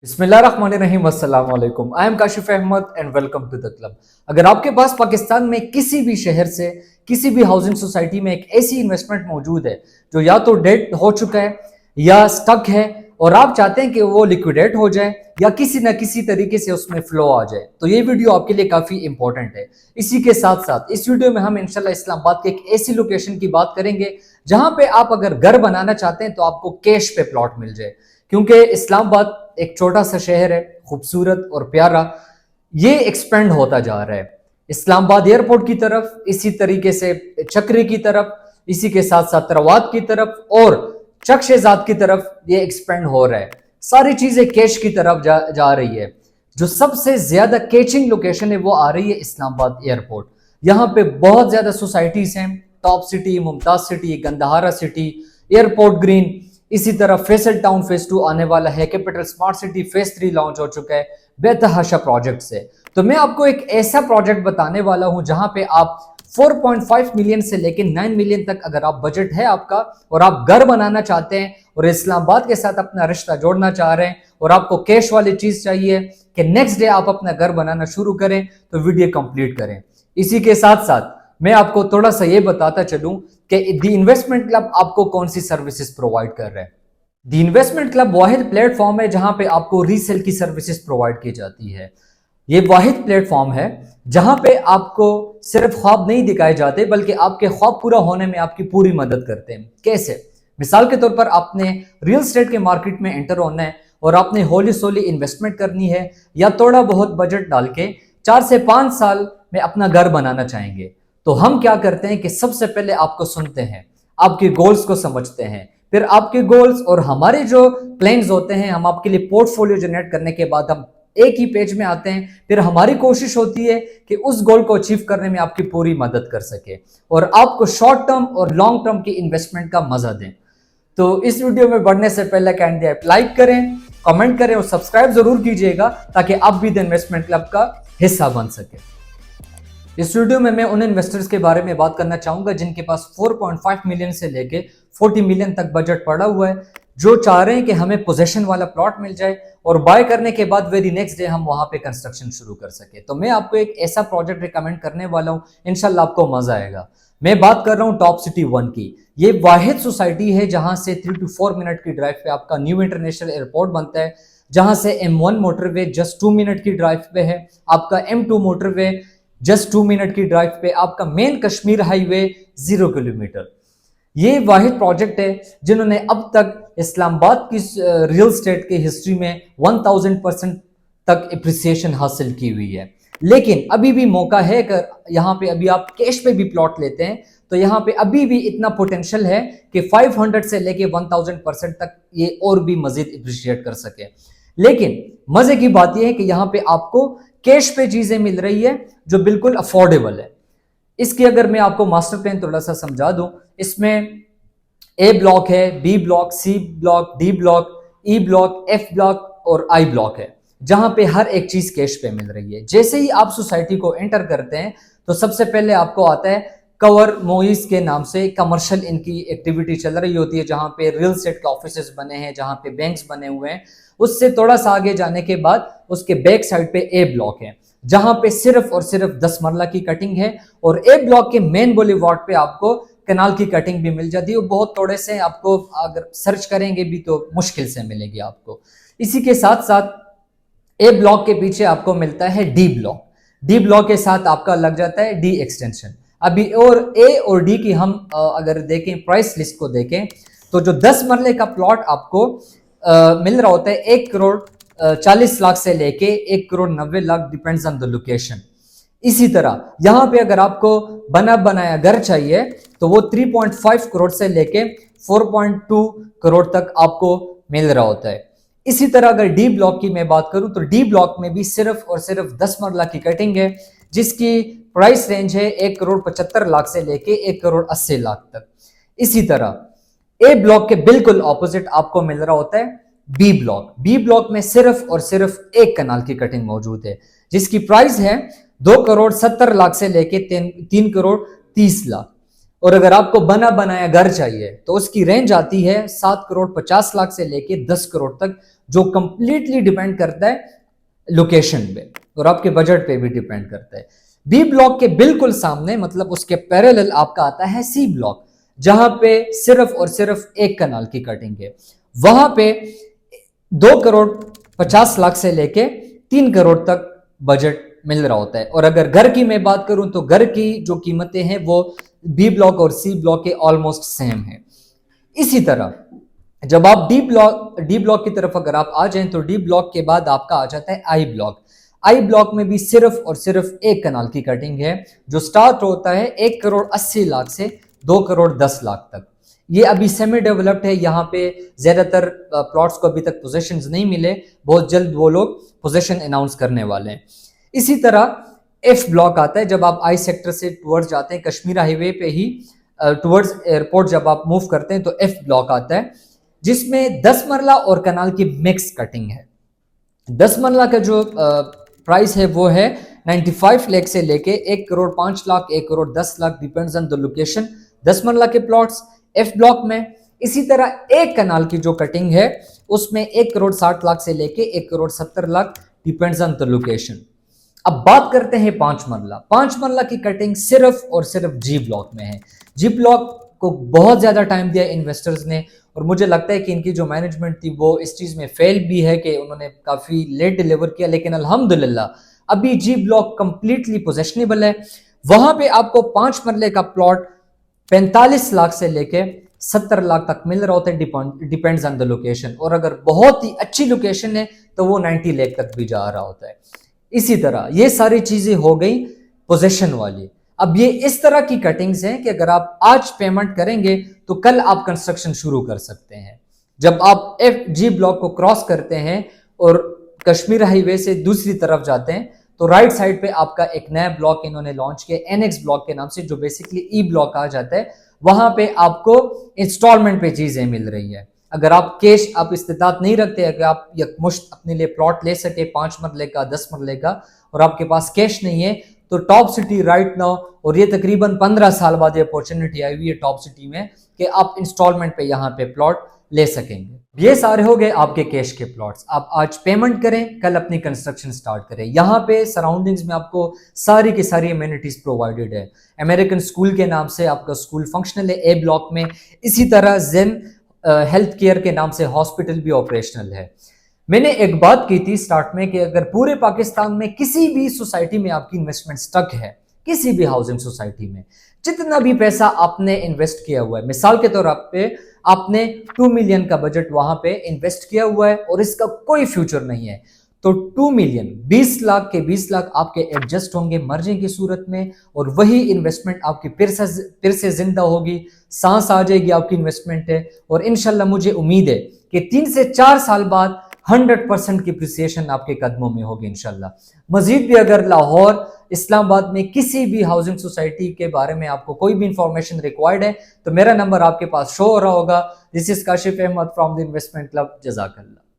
बिस्मिल्लाहिर्रहमानिर्रहीम अस्सलाम वालेकुम। I am Kashif Ahmad and welcome to the club. अगर आपके पास पाकिस्तान में किसी भी शहर से किसी भी हाउसिंग सोसाइटी में एक ऐसी इन्वेस्टमेंट मौजूद है जो या तो डेड हो चुका है या स्टक है और आप चाहते हैं कि वो लिक्विडेट हो जाए या किसी न किसी तरीके से उसमें फ्लो आ जाए, तो ये वीडियो आपके लिए काफी इंपॉर्टेंट है। इसी के साथ साथ इस वीडियो में हम इंशाल्लाह इस्लामाबाद के एक ऐसी लोकेशन की बात करेंगे जहां पे आप अगर घर बनाना चाहते हैं तो आपको कैश पे प्लॉट मिल जाए, क्योंकि इस्लामाबाद एक छोटा सा शहर है, खूबसूरत और प्यारा, ये एक्सपेंड होता जा रहा है इस्लामाबाद एयरपोर्ट की तरफ, इसी तरीके से चक्री की तरफ, इसी के साथ साथ तरवात की तरफ और चकशेजाद की तरफ ये एक्सपेंड हो रहा है। सारी चीजें कैश की तरफ जा रही है। जो सबसे ज्यादा कैचिंग लोकेशन है वो आ रही है इस्लामाबाद एयरपोर्ट। यहाँ पे बहुत ज्यादा सोसाइटीज हैं, top city, Mumtaz city, Gandhara city, airport green, इसी तरह फैसल टाउन फेज 2 आने वाला है, capital smart city phase 3 launch हो चुका है, बेतहाशा प्रोजेक्ट से। तो मैं आपको एक ऐसा प्रोजेक्ट बताने वाला हूं जहां पे आप 4.5 मिलियन से लेकर 9 मिलियन तक अगर आप बजट है आपका और आप घर बनाना चाहते हैं और इस्लामाबाद के साथ अपना रिश्ता जोड़ना चाह रहे हैं और आपको कैश वाली चीज चाहिए कि नेक्स्ट डे आप अपना घर बनाना शुरू करें, तो वीडियो कंप्लीट करें। इसी के साथ साथ मैं आपको थोड़ा सा ये बताता चलूं कि दी इन्वेस्टमेंट क्लब आपको कौन सी सर्विसेज प्रोवाइड कर रहा है। दी इन्वेस्टमेंट क्लब वाहिद प्लेटफॉर्म है जहां पे आपको रीसेल की सर्विसेज प्रोवाइड की जाती है। ये वाहिद प्लेटफॉर्म है जहां पे आपको सिर्फ ख्वाब नहीं दिखाए जाते बल्कि आपके ख्वाब पूरा होने में आपकी पूरी मदद करते हैं। कैसे? मिसाल के तौर पर आपने रियल एस्टेट के मार्केट में एंटर होना है और आपने होली सोली इन्वेस्टमेंट करनी है या थोड़ा बहुत बजट डाल के 4 से 5 साल में अपना घर बनाना चाहेंगे, तो हम क्या करते हैं कि सबसे पहले आपको सुनते हैं, आपके गोल्स को समझते हैं, फिर आपके गोल्स और हमारे जो प्लान्स होते हैं हम आपके लिए पोर्टफोलियो जनरेट करने के बाद हम एक ही पेज में आते हैं। फिर हमारी कोशिश होती है कि उस गोल को अचीव करने में आपकी पूरी मदद कर सके और आपको शॉर्ट टर्म और लॉन्ग टर्म की इन्वेस्टमेंट का मजा दें। तो इस वीडियो में बढ़ने से पहले काइंडली आप लाइक करें, कमेंट करें और सब्सक्राइब जरूर कीजिएगा ताकि आप भी द इन्वेस्टमेंट क्लब का हिस्सा बन सके। इस वीडियो में मैं उन इन्वेस्टर्स के बारे में बात करना चाहूंगा जिनके पास 4.5 मिलियन से लेके 40 मिलियन तक बजट पड़ा हुआ है, जो चाह रहे हैं कि हमें पोजीशन वाला प्लॉट मिल जाए और बाय करने के बाद वेरी नेक्स्ट डे हम वहां पे कंस्ट्रक्शन शुरू कर सके। तो मैं आपको एक ऐसा प्रोजेक्ट रिकमेंड करने वाला हूं, इंशाल्लाह आपको मजा आएगा। मैं बात कर रहा हूं टॉप सिटी 1 की। ये वाहिद सोसाइटी है जहां से 3 to 4 मिनट की ड्राइव पे आपका न्यू इंटरनेशनल एयरपोर्ट बनता है, जहां से M1 मोटरवे जस्ट 2 मिनट की ड्राइव पे है, आपका M2 मोटरवे जस्ट 2 मिनट की ड्राइव पे, आपका मेन कश्मीर हाईवे 0 किलोमीटर। ये वाहिद प्रोजेक्ट है जिन्होंने अब तक इस्लामाबाद की रियल एस्टेट की हिस्ट्री में 1000% तक एप्रिसिएशन हासिल की हुई है। लेकिन अभी भी मौका है कि यहाँ पे अभी आप कैश पे भी प्लॉट लेते हैं तो यहाँ पे अभी भी इतना पोटेंशियल है कि 500 से लेके 1000% तक ये और भी मजीद एप्रिशिएट कर सके। लेकिन मजे की बात यह है कि यहाँ पे आपको कैश पे चीजें मिल रही है जो बिल्कुल अफोर्डेबल है। इसकी अगर मैं आपको मास्टर प्लान थोड़ा सा समझा दूं, इसमें ए ब्लॉक है, B block, C block, D block, E block, F block और आई ब्लॉक है, जहां पे हर एक चीज कैश पे मिल रही है। जैसे ही आप सोसाइटी को एंटर करते हैं तो सबसे पहले आपको आता है कवर मोइस के नाम से कमर्शियल इनकी एक्टिविटी चल रही होती है, जहां पे रियल एस्टेट के ऑफिसेज बने हैं, जहां पे बैंक्स बने हुए हैं। उससे थोड़ा सा आगे जाने के बाद उसके बैक साइड पे ए ब्लॉक है जहां पे सिर्फ और सिर्फ 10 मरला की कटिंग है और ए ब्लॉक के मेन बुलेवार्ड पे आपको कनाल की कटिंग भी मिल जाती है। वो बहुत थोड़े से आपको अगर सर्च करेंगे भी तो मुश्किल से मिलेगी आपको। इसी के साथ साथ ए ब्लॉक के पीछे आपको मिलता है डी ब्लॉक। डी ब्लॉक के साथ आपका लग जाता है डी एक्सटेंशन। अभी और ए और डी की हम अगर देखें प्राइस लिस्ट को देखें तो जो 10 मरले का प्लॉट आपको मिल रहा होता है 1 करोड़ 40 लाख से लेके 1 crore 90 lakh, depends on the location. इसी तरह यहां पे अगर आपको बना बनाया घर चाहिए तो वो 3.5 करोड़ से लेके 4.2 करोड़ तक आपको मिल रहा होता है। इसी तरह अगर डी ब्लॉक की मैं बात करूं तो डी ब्लॉक में भी सिर्फ और सिर्फ 10 मरला की कटिंग है, जिसकी प्राइस रेंज है 1 करोड़ 75 लाख से लेके 1 करोड़ 80 लाख तक। इसी तरह ए ब्लॉक के बिल्कुल ऑपोजिट आपको मिल रहा होता है बी ब्लॉक। बी ब्लॉक में सिर्फ और सिर्फ 1 कनाल की कटिंग मौजूद है, जिसकी प्राइस है 2 करोड़ 70 लाख से लेके 3 करोड़ 30 लाख। और अगर आपको बना बनाया घर चाहिए तो उसकी रेंज आती है 7 करोड़ 50 लाख से लेके 10 करोड़ तक, जो कंप्लीटली डिपेंड करता है लोकेशन पे और आपके बजट पे भी डिपेंड करता है। बी ब्लॉक के बिल्कुल सामने, मतलब उसके पैरेलल, आपका आता है सी ब्लॉक, जहां पे सिर्फ और सिर्फ एक कनाल की कटिंग है। वहां पे 2 करोड़ 50 लाख से लेके 3 करोड़ तक बजट मिल रहा होता है। और अगर घर की मैं बात करूं तो घर की जो कीमतें हैं वो बी ब्लॉक और सी ब्लॉक के ऑलमोस्ट सेम है। इसी तरह जब आप डी ब्लॉक की तरफ अगर आप आ जाएं तो डी ब्लॉक के बाद आपका आ जाता है आई ब्लॉक। आई ब्लॉक में भी सिर्फ और सिर्फ एक कनाल की कटिंग है, जो स्टार्ट होता है 1 करोड़ 80 लाख से 2 करोड़ 10 लाख तक। ये अभी सेमी डेवलप्ड है, यहाँ पे ज्यादातर प्लॉट्स को अभी तक पोजीशंस नहीं मिले, बहुत जल्द वो लोग पोजीशन अनाउंस करने वाले हैं। इसी तरह एफ ब्लॉक आता है जब आप आई सेक्टर से टुवर्ड्स जाते हैं, कश्मीर हाईवे पे ही टुवर्ड्स एयरपोर्ट जब आप मूव करते हैं तो एफ ब्लॉक आता है, जिसमें 10 मरला और कनाल की मिक्स कटिंग है। 10 मरला का जो प्राइस है वो है 95 लाख से लेके 1 crore 5 lakh 1 crore 10 lakh, depends on the location. 10 मरला के प्लॉट्स एफ ब्लॉक में। इसी तरह एक कनाल की जो कटिंग है उसमें 1 करोड़ 60 लाख से लेके 1 crore 70 lakh, depends on the location. अब बात करते हैं 5 मरला। 5 मरला की कटिंग सिर्फ और सिर्फ जी ब्लॉक में है। जी ब्लॉक को बहुत ज्यादा टाइम दिया इन्वेस्टर्स ने, और मुझे लगता है कि इनकी जो मैनेजमेंट थी वो इस चीज में फेल भी है कि उन्होंने काफी लेट डिलीवर किया, लेकिन अल्हम्दुलिल्लाह अभी जी ब्लॉक कंप्लीटली पोजेशनेबल है। वहां पे आपको 5 मरले का प्लॉट 45 लाख से लेके 70 लाख तक मिल रहा होता है, डिपेंड्स ऑन द लोकेशन। और अगर बहुत ही अच्छी लोकेशन है तो वो 90 लाख तक भी जा रहा होता है। इसी तरह ये सारी चीजें हो गई पोजेशन वाली। अब ये इस तरह की कटिंग्स हैं कि अगर आप आज पेमेंट करेंगे तो कल आप कंस्ट्रक्शन शुरू कर सकते हैं। जब आप एफ जी ब्लॉक को क्रॉस करते हैं और कश्मीर हाईवे से दूसरी तरफ जाते हैं तो राइट साइड पे आपका एक नया ब्लॉक इन्होंने लॉन्च किया एनएक्स ब्लॉक के नाम से, जो बेसिकली ई ब्लॉक आ जाता है। वहां पे आपको इंस्टॉलमेंट पे चीजें मिल रही है। अगर आप कैश आप इस्तेताद नहीं रखते, अगर आप यकमुश्त अपने लिए प्लॉट ले सके 5 मरले का 10 मरले का और आपके पास कैश नहीं है, तो टॉप सिटी राइट नाउ, और ये तकरीबन 15 साल बाद ये अपॉर्चुनिटी आई हुई है टॉप सिटी में कि आप इंस्टॉलमेंट पे यहाँ पे प्लॉट ले सकेंगे। ये सारे हो गए आपके कैश के प्लॉट्स। आप आज पेमेंट करें, कल अपनी कंस्ट्रक्शन स्टार्ट करें। यहाँ पे सराउंडिंग्स में आपको सारी की सारी अमेनिटीज प्रोवाइडेड है। अमेरिकन स्कूल के नाम से आपका स्कूल फंक्शनल है ए ब्लॉक में। इसी तरह जेन हेल्थ केयर के नाम से हॉस्पिटल भी ऑपरेशनल है। मैंने एक बात की थी स्टार्ट में कि अगर पूरे पाकिस्तान में किसी भी सोसाइटी में आपकी इन्वेस्टमेंट स्टक है, किसी भी हाउसिंग सोसाइटी में, जितना भी पैसा आपने इन्वेस्ट किया हुआ है, मिसाल के तौर पे आपने 2 मिलियन का बजट वहां पे इन्वेस्ट किया हुआ है और इसका कोई फ्यूचर नहीं है, तो 2 मिलियन 20 लाख के 20 लाख आपके एडजस्ट होंगे मर्जी की सूरत में, और वही इन्वेस्टमेंट आपकी फिर से जिंदा होगी, सांस आ जाएगी आपकी इन्वेस्टमेंट है। और इंशाल्लाह मुझे उम्मीद है कि 3 से 4 साल बाद 100% की अप्रिसिएशन आपके कदमों में होगी इंशाल्लाह। मजीद भी अगर लाहौर इस्लामाबाद में किसी भी हाउसिंग सोसाइटी के बारे में आपको कोई भी इंफॉर्मेशन रिक्वायर्ड है तो मेरा नंबर आपके पास शो हो रहा होगा। This is Kashif Ahmed from the investment club. जज़ाकल्लाह।